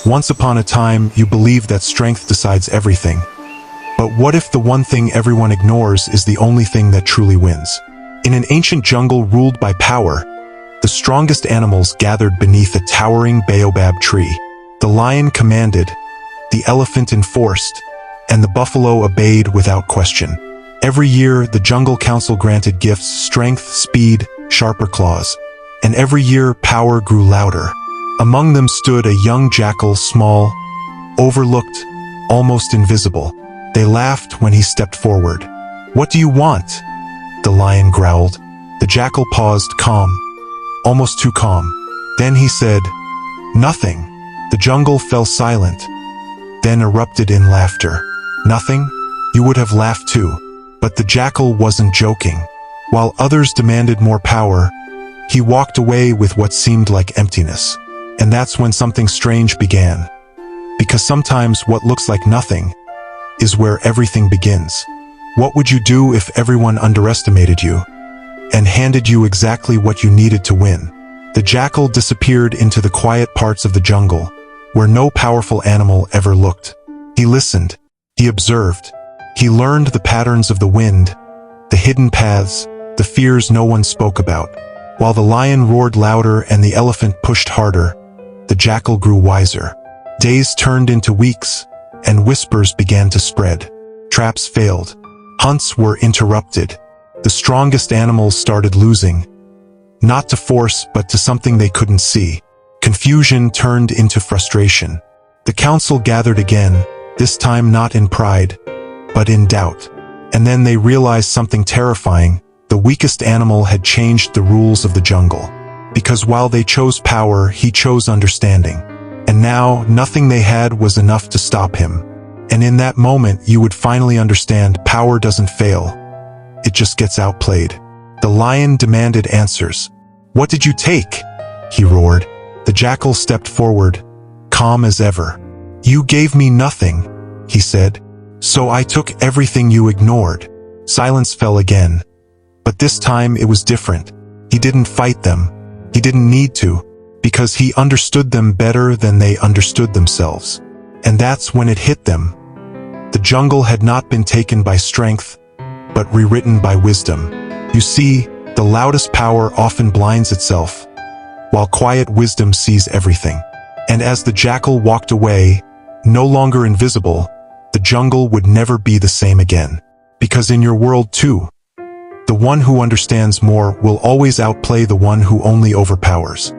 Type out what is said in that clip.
Once upon a time, you believed that strength decides everything. But what if the one thing everyone ignores is the only thing that truly wins? In an ancient jungle ruled by power, the strongest animals gathered beneath a towering baobab tree. The lion commanded, the elephant enforced, and the buffalo obeyed without question. Every year, the Jungle Council granted gifts: strength, speed, sharper claws. And every year, power grew louder. Among them stood a young jackal, small, overlooked, almost invisible. They laughed when he stepped forward. "What do you want?" the lion growled. The jackal paused, calm, almost too calm. Then he said, "Nothing." The jungle fell silent, then erupted in laughter. "Nothing? You would have laughed too." But the jackal wasn't joking. While others demanded more power, he walked away with what seemed like emptiness. And that's when something strange began. Because sometimes what looks like nothing is where everything begins. What would you do if everyone underestimated you and handed you exactly what you needed to win? The jackal disappeared into the quiet parts of the jungle, where no powerful animal ever looked. He listened, he observed, he learned the patterns of the wind, the hidden paths, the fears no one spoke about. While the lion roared louder and the elephant pushed harder, the jackal grew wiser. Days turned into weeks, and whispers began to spread. Traps failed. Hunts were interrupted. The strongest animals started losing, not to force but to something they couldn't see. Confusion turned into frustration. The council gathered again, this time not in pride, but in doubt. And then they realized something terrifying. The weakest animal had changed the rules of the jungle. Because while they chose power, he chose understanding. And now, nothing they had was enough to stop him. And in that moment, you would finally understand power doesn't fail. It just gets outplayed. The lion demanded answers. "What did you take?" he roared. The jackal stepped forward, calm as ever. "You gave me nothing," he said. "So I took everything you ignored." Silence fell again. But this time it was different. He didn't fight them. He didn't need to, because he understood them better than they understood themselves. And that's when it hit them. The jungle had not been taken by strength, but rewritten by wisdom. You see, the loudest power often blinds itself, while quiet wisdom sees everything. And as the jackal walked away, no longer invisible, the jungle would never be the same again. Because in your world too, the one who understands more will always outplay the one who only overpowers.